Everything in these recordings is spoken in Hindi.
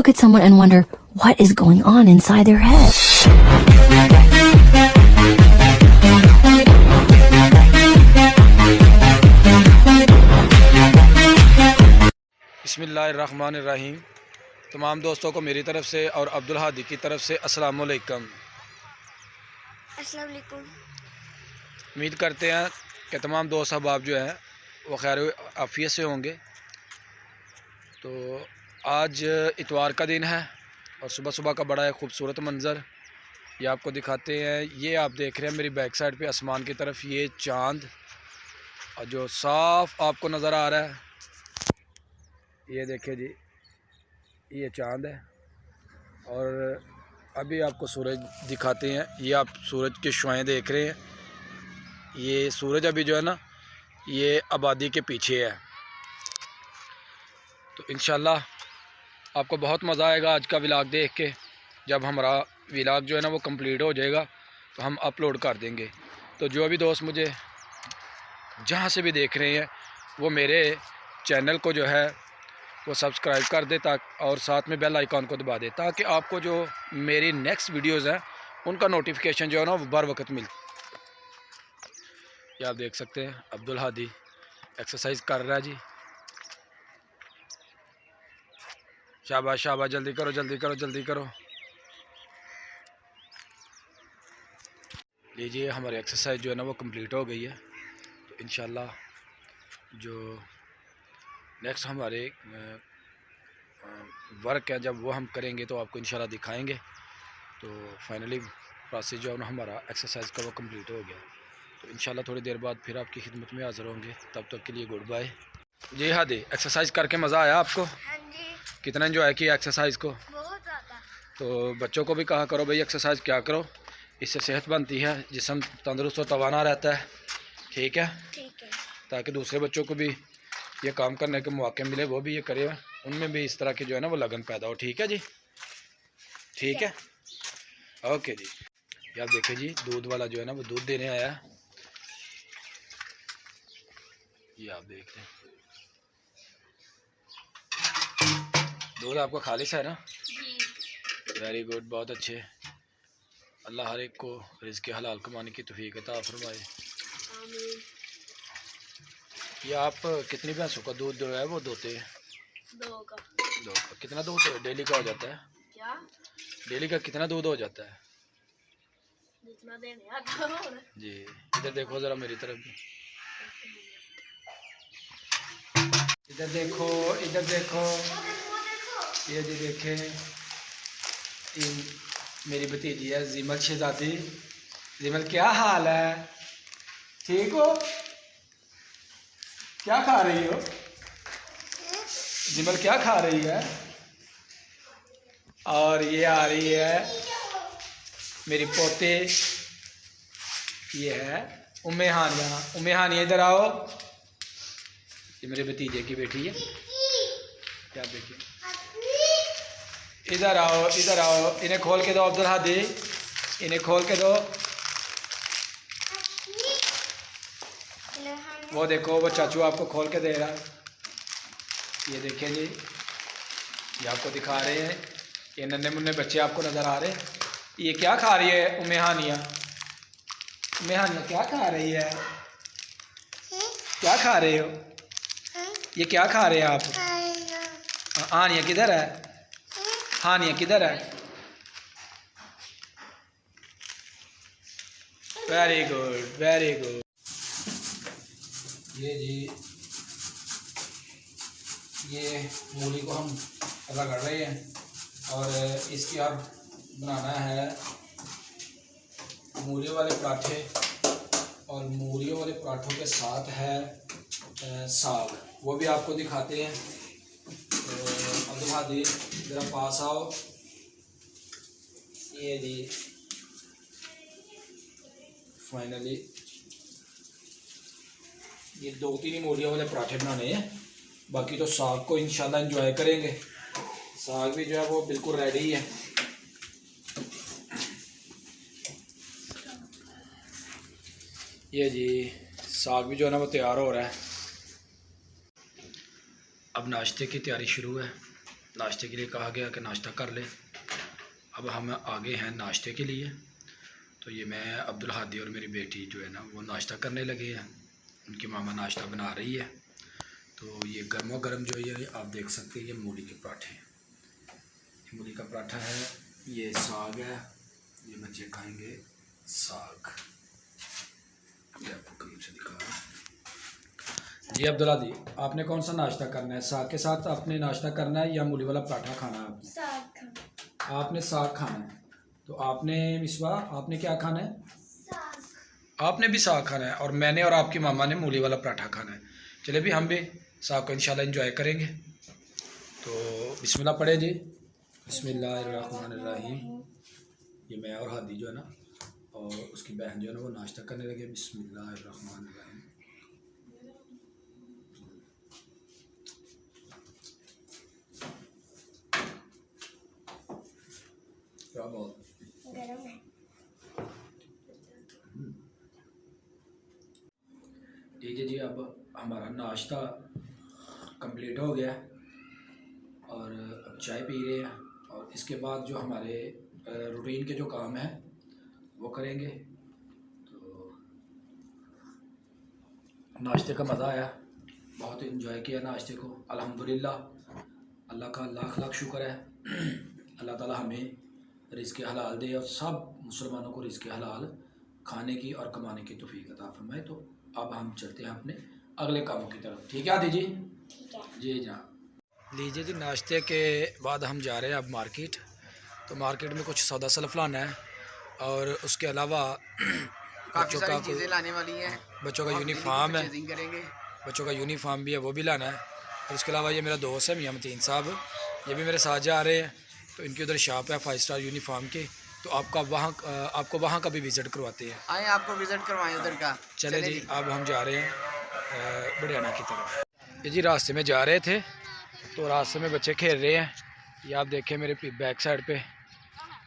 look at someone and wonder what is going on inside their head. बिस्मिल्लाहिर्रहमानिर्रहीम। तमाम दोस्तों को मेरी तरफ़ से और अब्दुल हादी की तरफ़ से अस्सलाम वालेकुम। अस्सलाम वालेकुम। उम्मीद करते हैं कि तमाम दोस्त अहबाब जो हैं वो खैर आफ़ियत से होंगे। तो आज इतवार का दिन है और सुबह सुबह का बड़ा एक ख़ूबसूरत मंज़र ये आपको दिखाते हैं। ये आप देख रहे हैं मेरी बैक साइड पे आसमान की तरफ ये चाँद और जो साफ़ आपको नज़र आ रहा है, ये देखिए जी, ये चाँद है। और अभी आपको सूरज दिखाते हैं। ये आप सूरज की शुआएं देख रहे हैं। ये सूरज अभी जो है ना, ये आबादी के पीछे है। तो इंशाल्लाह आपको बहुत मज़ा आएगा आज का व्लॉग देख के। जब हमारा व्लॉग जो है ना वो कंप्लीट हो जाएगा तो हम अपलोड कर देंगे। तो जो भी दोस्त मुझे जहाँ से भी देख रहे हैं वो मेरे चैनल को जो है वो सब्सक्राइब कर दे और साथ में बेल आइकॉन को दबा दे, ताकि आपको जो मेरी नेक्स्ट वीडियोस हैं उनका नोटिफिकेशन जो है ना वो बर वक्त मिले। ये आप देख सकते हैं अब्दुल हादी एक्सरसाइज कर रहा है जी। शाबाश शाबाश, जल्दी करो जल्दी करो जल्दी करो। लीजिए, हमारी एक्सरसाइज जो है ना वो कंप्लीट हो गई है। तो इंशाल्लाह जो नेक्स्ट हमारे वर्क है जब वो हम करेंगे तो आपको इंशाल्लाह दिखाएंगे। तो फाइनली प्रोसेस जो है ना हमारा एक्सरसाइज का वो कंप्लीट हो गया। तो इंशाल्लाह थोड़ी देर बाद फिर आपकी खिदमत में हाज़िर होंगे। तब तक के लिए गुड बाय। जी हाँ दी, एक्सरसाइज करके मज़ा आया आपको? हाँ जी, कितना एंजॉय किया एक्सरसाइज को? बहुत ज़्यादा। तो बच्चों को भी कहा करो भाई एक्सरसाइज क्या करो, इससे सेहत बनती है, जिस्म तंदुरुस्त और तवाना रहता है। ठीक है, ठीक है। ताकि दूसरे बच्चों को भी ये काम करने के मौके मिले, वो भी ये करे, उनमें भी इस तरह की जो है ना वो लगन पैदा हो। ठीक है जी, ठीक है, ओके जी। ये आप देखिए जी, दूध वाला जो है ना वो दूध देने आया है। ये आप देख रहे हैं दूध आपका खालिश है ना? वेरी गुड, बहुत अच्छे। अल्लाह हर एक को रिज़्क़ हलाल कमाने की तौफीक अता फरमाए। ये आप कितनी भैंसों का दूध जो है वो दोते हैं? दो का। कितना दूध डेली का हो जाता है? क्या? डेली का कितना दूध हो जाता है? जितना देने आता हो। जी, इधर देखो ज़रा मेरी तरफ भी। इधर देखो, इधर देखो, ये जी देखें, ये मेरी भतीजी है जिमल शहजादी। जिमल क्या हाल है? ठीक हो? क्या खा रही हो जिमल, क्या खा रही है? और ये आ रही है मेरी पोते, ये है उम्मे हानिया। उम्मे हानिया इधर आओ, ये मेरे भतीजे की बेटी है। क्या देखिए, इधर आओ इधर आओ, इन्हें खोल के दो अब्दुल हादी, इन्हें खोल के दो। वो देखो वो चाचू आपको खोल के दे रहा है। ये देखिए जी, ये आपको दिखा रहे हैं, ये नन्हे मुन्ने बच्चे आपको नज़र आ रहे हैं। ये क्या खा रही है उम्मे हानिया? उम्मे हानिया क्या खा रही है? क्या खा रहे हो? ये क्या खा रहे हैं आप? हानिया किधर है? हानिया किधर है? Very good very good. ये जी, ये मूली को हम रगड़ रहे हैं और इसकी अब बनाना है मूली वाले पराठे, और मूली वाले पराठों के साथ है साग, वो भी आपको दिखाते हैं। तो अब्दुल हादी ज़रा पास आओ। ये जी फाइनली ये 2-3 ही मूलियों वाले पराठे बनाने हैं, बाकी तो साग को इंशाल्लाह एंजॉय करेंगे। साग भी जो है वो बिल्कुल रेडी है। ये जी साग भी जो है ना वो तैयार हो रहा है। अब नाश्ते की तैयारी शुरू है। नाश्ते के लिए कहा गया कि नाश्ता कर ले। अब हम आगे हैं नाश्ते के लिए। तो ये मैं अब्दुल हादी और मेरी बेटी जो है ना वो नाश्ता करने लगे हैं। उनकी मामा नाश्ता बना रही है। तो ये गर्मा गर्म जो है आप देख सकते हैं, ये मूली के पराठे हैं। ये मूली का पराठा है, ये साग है, ये बच्चे खाएंगे साग। ये आपको करीब से दिखा रहा हूं। जी अब्दुल हादी, आपने कौन सा नाश्ता करना है? साग के साथ आपने नाश्ता करना है या मूली वाला पराठा खाना है आपने? साग खाना। आपने साग खाना है। तो आपने मिसबा, आपने क्या खाना है? साग। आपने भी साग खाना है और मैंने और आपकी मामा ने मूली वाला पराठा खाना है। चले भी हम भी साग को इंशाल्लाह एंजॉय करेंगे। तो बिस्मिल्लाह पढ़े जी। बिस्मिल्लाहिर्रहमानिर्रहीम। ये मैं और हादी जो है ना और उसकी बहन जो है ना वो नाश्ता करने लगे। बिस्मिल्लाहिर्रहमानिर्रहीम। क्या बात, गरम है। ठीक है जी, अब हमारा नाश्ता कंप्लीट हो गया और अब चाय पी रहे हैं और इसके बाद जो हमारे रूटीन के जो काम हैं वो करेंगे। तो नाश्ते का मज़ा आया, बहुत इन्जॉय किया नाश्ते को। अल्हम्दुलिल्लाह, अल्लाह का लाख लाख शुक्र है। अल्लाह ताला हमें रिज़्क़ हलाल दे और सब मुसलमानों को रिज़्क़ हलाल खाने की और कमाने की तौफीक अता फरमाए। तो अब हम चलते हैं अपने अगले कामों की तरफ। ठीक है आदि जी? ठीक है। जी जनाब। लीजिए जी, नाश्ते के बाद हम जा रहे हैं अब मार्केट। तो मार्केट में कुछ सौदा सलफ लाना है और उसके अलावा काफ़ी सारी चीज़ें लाने वाली हैं। बच्चों का यूनिफॉर्म है, परचेजिंग करेंगे। बच्चों का यूनिफॉर्म भी है, वो भी लाना है। और इसके अलावा ये मेरा दोस्त है मियां मतीन साहब, ये भी मेरे साथ जा रहे हैं। तो इनकी उधर शॉप है 5 स्टार यूनिफॉर्म की। तो आपको वहाँ का भी विज़िट करवाते हैं। आए आपको विज़िट करवाएं उधर का। चले जी, अब हम जा रहे हैं बड़ियाना की तरफ। ये जी रास्ते में जा रहे थे तो रास्ते में बच्चे खेल रहे हैं। ये आप देखें मेरे बैक साइड पे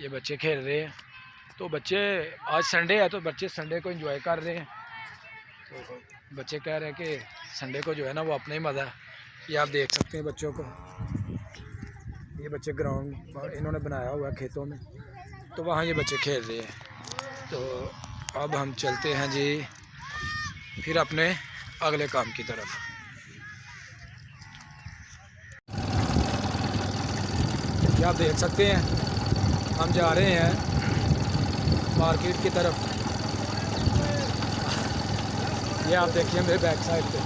ये बच्चे खेल रहे हैं। तो बच्चे, आज संडे है तो बच्चे संडे को एंजॉय कर रहे हैं। तो बच्चे कह रहे हैं कि संडे को जो है ना वो अपना ही मज़ा है। ये आप देख सकते हैं बच्चों को, ये बच्चे ग्राउंड इन्होंने बनाया हुआ है खेतों में, तो वहाँ ये बच्चे खेल रहे हैं। तो अब हम चलते हैं जी फिर अपने अगले काम की तरफ। ये आप देख सकते हैं हम जा रहे हैं मार्केट की तरफ। ये आप देखिए मेरे बैक साइड पे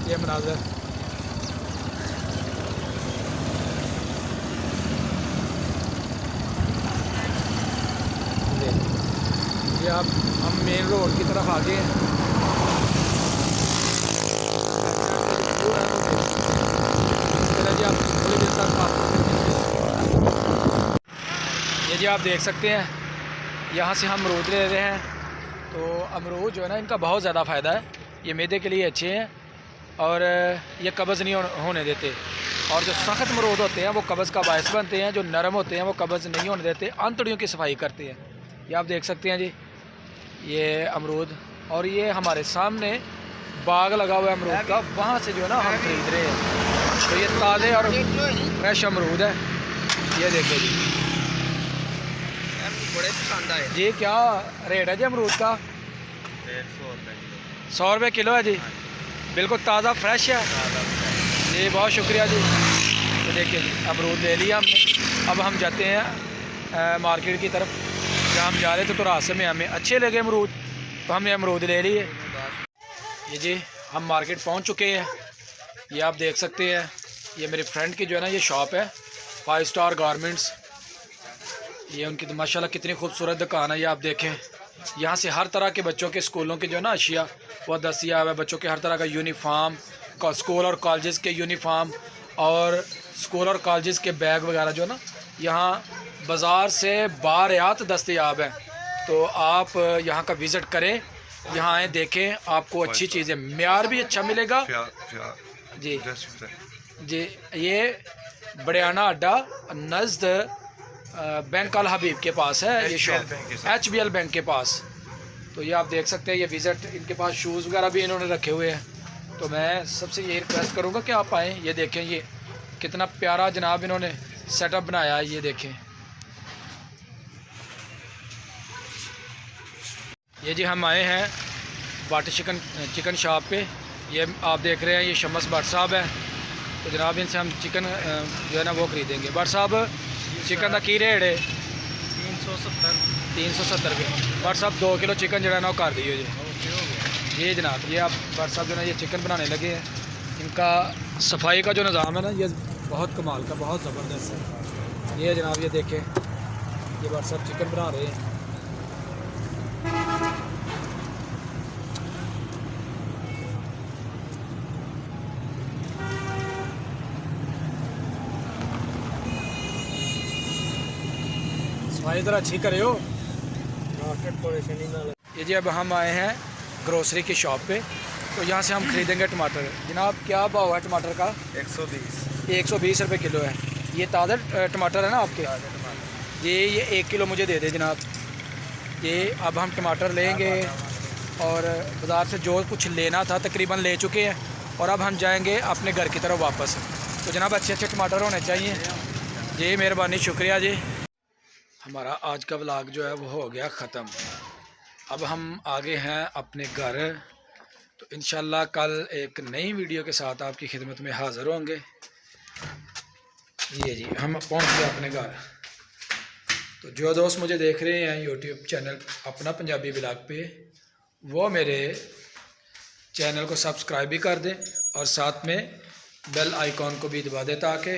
ये मनाज़र। ये आप हम मेन रोड की तरफ आ गए हैं। जी आप थोड़ी देर तक बात ये जी आप देख सकते हैं यहाँ से हम अमरूद ले रहे हैं। तो अमरूद जो है ना इनका बहुत ज़्यादा फ़ायदा है। ये मैदे के लिए अच्छे हैं और ये कब्ज़ नहीं होने देते। और जो सख्त अमरूद होते हैं वो कब्ज़ का बायस बनते हैं, जो नरम होते हैं वो कब्ज़ नहीं होने देते, आंतड़ियों की सफाई करते हैं। ये आप देख सकते हैं जी ये अमरूद। और ये हमारे सामने बाग लगा हुआ है अमरूद का, वहाँ से जो है ना हम खरीद रहे हैं। तो ये ताज़े और फ्रेश अमरूद है। ये देखो जी, बड़े पसंद आए जी क्या रेट है जी अमरूद का? 100 रुपये किलो है जी। बिल्कुल ताज़ा फ्रेश है जी, बहुत शुक्रिया जी। तो देखिए जी अमरूद ले लिया हमने। अब हम जाते हैं मार्केट की तरफ। जहाँ हम जा रहे थे तो रास्ते में हमें अच्छे लगे अमरूद, तो हमने अमरूद ले लिए। ये जी हम मार्केट पहुँच चुके हैं। ये आप देख सकते हैं ये मेरे फ्रेंड की जो है ना ये शॉप है 5 स्टार गारमेंट्स। ये उनकी तो माशाल्लाह कितनी खूबसूरत दुकान है। ये आप देखें यहाँ से हर तरह के बच्चों के स्कूलों के जो है ना अशिया वो दस्तियाब है। बच्चों के हर तरह का यूनिफॉर्म, स्कूल और कॉलेजेस के यूनिफॉर्म और स्कूल और कॉलेजेस के बैग वगैरह जो है ना यहाँ बाज़ार से बारियात दस्तियाब है। तो आप यहाँ का विज़िट करें, यहाँ आए देखें, आपको अच्छी चीज़ें, म्यार भी अच्छा मिलेगा जी। जी ये बड़ियाना अड्डा नज़द बैंक अल हबीब के पास है ये शॉप, HBL बैंक के पास। तो ये आप देख सकते हैं ये विज़िट, इनके पास शूज़ वगैरह भी इन्होंने रखे हुए हैं। तो मैं सबसे ये रिक्वेस्ट करूँगा कि आप आएँ। ये देखें ये कितना प्यारा जनाब इन्होंने सेटअप बनाया है, ये देखें। ये जी हम आए हैं बाटी चिकन शॉप पे। ये आप देख रहे हैं, ये शम्स भट्ट साहब है। तो जनाब इनसे हम चिकन जो है ना वो ख़रीदेंगे। भट्ट साहब चिकन का की रेट है? 370 रुपये। भट्ट साहब 2 किलो चिकन जो है ना वो कर दिए जी। ये जनाब ये आप भट्ट साहब जो है ये चिकन बनाने लगे हैं। इनका सफाई का जो निज़ाम है ना ये बहुत कमाल का, बहुत ज़बरदस्त है। ये जनाब ये देखें, ये भट्ट साहब चिकन बना रहे हैं। सफाई ज़रा अच्छी करे हो। ये जी अब हम आए हैं ग्रोसरी की शॉप पे। तो यहाँ से हम ख़रीदेंगे टमाटर। जनाब क्या भाव है टमाटर का? 120 रुपये किलो है। ये ताज़ा टमाटर है ना आपके? ये 1 किलो मुझे दे दे जनाब। ये अब हम टमाटर लेंगे और बाज़ार से जो कुछ लेना था तकरीबन ले चुके हैं, और अब हम जाएंगे अपने घर की तरफ वापस। तो जनाब अच्छे अच्छे टमाटर होने चाहिए जी। मेहरबानी, शुक्रिया जी। हमारा आज का व्लॉग जो है वो हो गया ख़त्म। अब हम आगे हैं अपने घर। तो इंशाल्लाह कल एक नई वीडियो के साथ आपकी खिदमत में हाज़िर होंगे। ये जी हम पहुंच गए अपने घर। तो जो दोस्त मुझे देख रहे हैं यूट्यूब चैनल अपना पंजाबी व्लॉग पे, वो मेरे चैनल को सब्सक्राइब भी कर दें और साथ में बेल आइकॉन को भी दबा दें, ताकि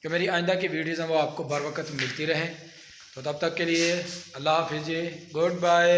जो मेरी आइंदा की वीडियोज़ हैं वो आपको बर वक्त मिलती रहें। तो तब तक के लिए अल्लाह हाफिज़ जी, गुड बाय।